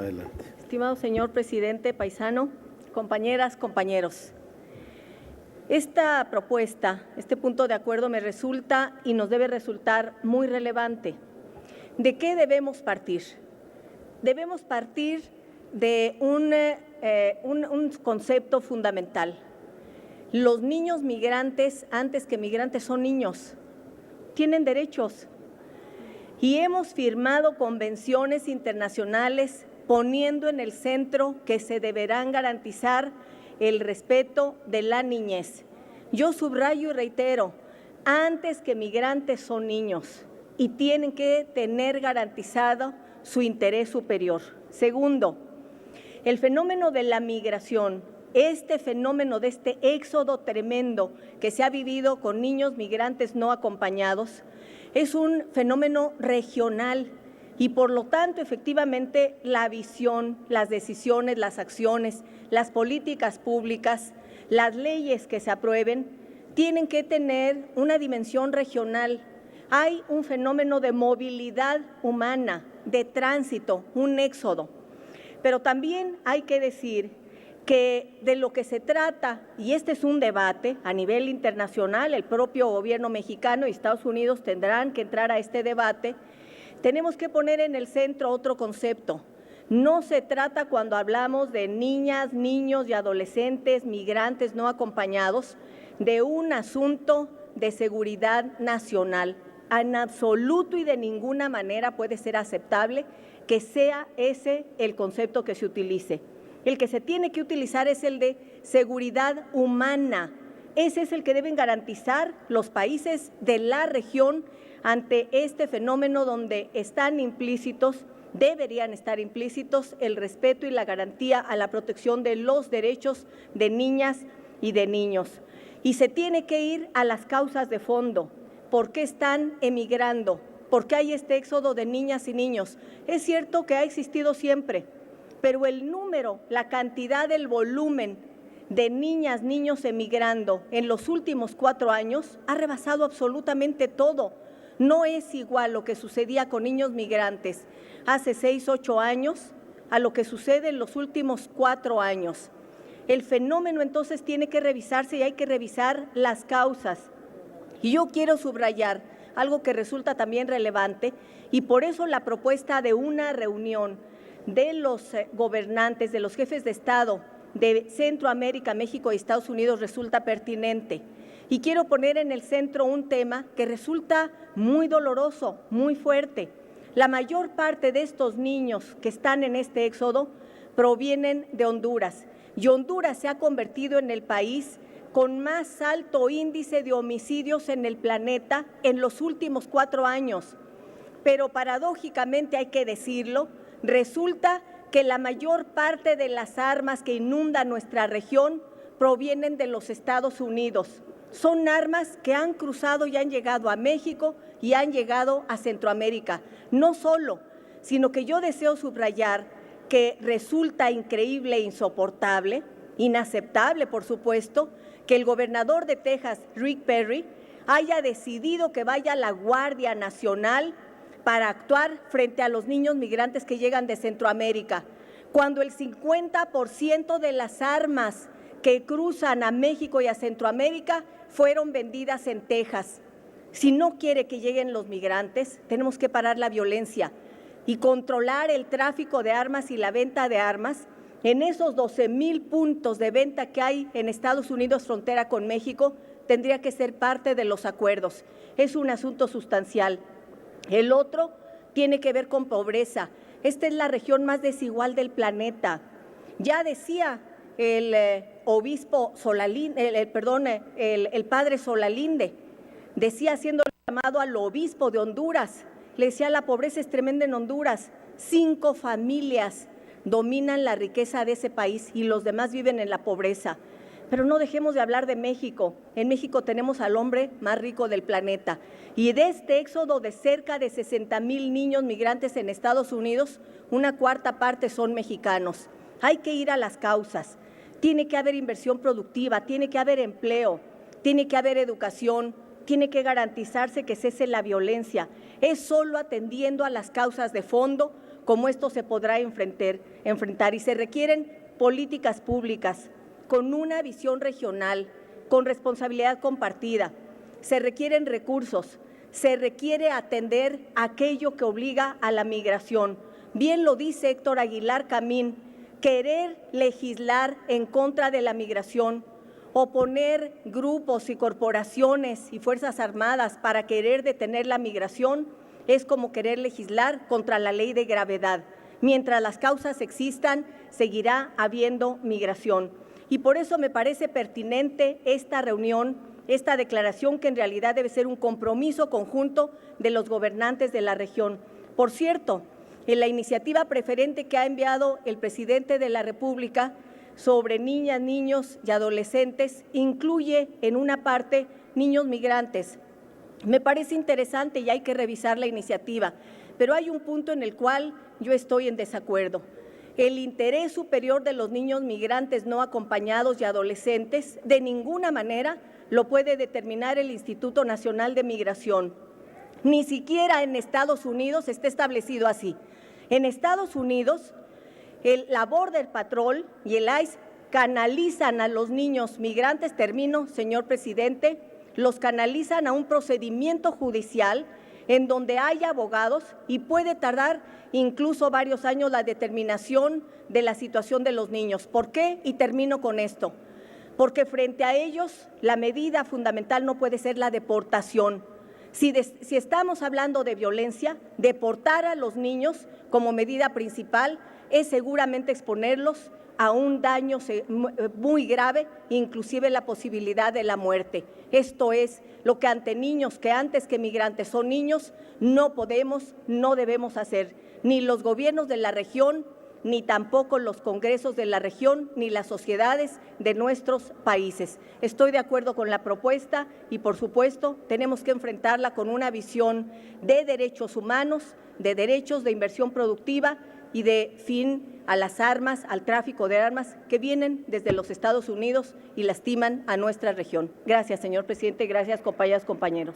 Adelante. Estimado señor presidente paisano, compañeras, compañeros. Esta propuesta, este punto de acuerdo me resulta y nos debe resultar muy relevante. ¿De qué debemos partir? Debemos partir de un concepto fundamental. Los niños migrantes, antes que migrantes, son niños, tienen derechos y hemos firmado convenciones internacionales poniendo en el centro que se deberán garantizar el respeto de la niñez. Yo subrayo y reitero, antes que migrantes son niños y tienen que tener garantizado su interés superior. Segundo, el fenómeno de la migración, este fenómeno de este éxodo tremendo que se ha vivido con niños migrantes no acompañados, es un fenómeno regional y por lo tanto efectivamente la visión, las decisiones, las acciones, las políticas públicas, las leyes que se aprueben tienen que tener una dimensión regional. Hay un fenómeno de movilidad humana, de tránsito, un éxodo, pero también hay que decir que de lo que se trata, y este es un debate a nivel internacional, el propio gobierno mexicano y Estados Unidos tendrán que entrar a este debate, tenemos que poner en el centro otro concepto. No se trata cuando hablamos de niñas, niños y adolescentes migrantes no acompañados de un asunto de seguridad nacional. En absoluto y de ninguna manera puede ser aceptable que sea ese el concepto que se utilice. El que se tiene que utilizar es el de seguridad humana. Ese es el que deben garantizar los países de la región ante este fenómeno donde están implícitos, deberían estar implícitos el respeto y la garantía a la protección de los derechos de niñas y de niños. Y se tiene que ir a las causas de fondo. ¿Por qué están emigrando? ¿Por qué hay este éxodo de niñas y niños? Es cierto que ha existido siempre, pero el número, la cantidad, el volumen de niñas, niños emigrando en los últimos 4 años ha rebasado absolutamente todo. No es igual lo que sucedía con niños migrantes hace 6, 8 años a lo que sucede en los últimos 4 años. El fenómeno entonces tiene que revisarse y hay que revisar las causas. Y yo quiero subrayar algo que resulta también relevante y por eso la propuesta de una reunión de los gobernantes, de los jefes de Estado de Centroamérica, México y Estados Unidos resulta pertinente. Y quiero poner en el centro un tema que resulta muy doloroso, muy fuerte. La mayor parte de estos niños que están en este éxodo provienen de Honduras y Honduras se ha convertido en el país con más alto índice de homicidios en el planeta en los últimos 4 años. Pero paradójicamente hay que decirlo, resulta que la mayor parte de las armas que inundan nuestra región provienen de los Estados Unidos. Son armas que han cruzado y han llegado a México y han llegado a Centroamérica. No solo, sino que yo deseo subrayar que resulta increíble e insoportable, inaceptable por supuesto, que el gobernador de Texas, Rick Perry, haya decidido que vaya la Guardia Nacional para actuar frente a los niños migrantes que llegan de Centroamérica, cuando el 50% de las armas que cruzan a México y a Centroamérica fueron vendidas en Texas. Si no quiere que lleguen los migrantes, tenemos que parar la violencia y controlar el tráfico de armas y la venta de armas. En esos 12,000 puntos de venta que hay en Estados Unidos, frontera con México, tendría que ser parte de los acuerdos. Es un asunto sustancial. El otro tiene que ver con pobreza. Esta es la región más desigual del planeta. Ya decía el obispo Solalinde, el padre Solalinde, decía haciendo el llamado al obispo de Honduras, le decía la pobreza es tremenda en Honduras, 5 familias dominan la riqueza de ese país y los demás viven en la pobreza. Pero no dejemos de hablar de México. En México tenemos al hombre más rico del planeta. Y de este éxodo de cerca de 60,000 niños migrantes en Estados Unidos, una cuarta parte son mexicanos. Hay que ir a las causas. Tiene que haber inversión productiva, tiene que haber empleo, tiene que haber educación, tiene que garantizarse que cese la violencia. Es solo atendiendo a las causas de fondo como esto se podrá enfrentar y se requieren políticas públicas con una visión regional, con responsabilidad compartida. Se requieren recursos, se requiere atender aquello que obliga a la migración. Bien lo dice Héctor Aguilar Camín, querer legislar en contra de la migración, o poner grupos y corporaciones y fuerzas armadas para querer detener la migración es como querer legislar contra la ley de gravedad. Mientras las causas existan, seguirá habiendo migración. Y por eso me parece pertinente esta reunión, esta declaración que en realidad debe ser un compromiso conjunto de los gobernantes de la región. Por cierto, en la iniciativa preferente que ha enviado el presidente de la República sobre niñas, niños y adolescentes, incluye en una parte niños migrantes. Me parece interesante y hay que revisar la iniciativa, pero hay un punto en el cual yo estoy en desacuerdo. El interés superior de los niños migrantes no acompañados y adolescentes de ninguna manera lo puede determinar el Instituto Nacional de Migración. Ni siquiera en Estados Unidos está establecido así. En Estados Unidos, la Border Patrol y el ICE canalizan a los niños migrantes, termino, señor presidente, los canalizan a un procedimiento judicial en donde hay abogados y puede tardar incluso varios años la determinación de la situación de los niños. ¿Por qué? Y termino con esto. Porque frente a ellos la medida fundamental no puede ser la deportación. Si estamos hablando de violencia, deportar a los niños como medida principal es seguramente exponerlos a un daño muy grave, inclusive la posibilidad de la muerte. Esto es lo que ante niños que antes que migrantes son niños, no podemos, no debemos hacer, ni los gobiernos de la región, ni tampoco los congresos de la región, ni las sociedades de nuestros países. Estoy de acuerdo con la propuesta y, por supuesto, tenemos que enfrentarla con una visión de derechos humanos, de derechos de inversión productiva y de fin a las armas, al tráfico de armas que vienen desde los Estados Unidos y lastiman a nuestra región. Gracias, señor presidente. Gracias, compañeras, compañeros.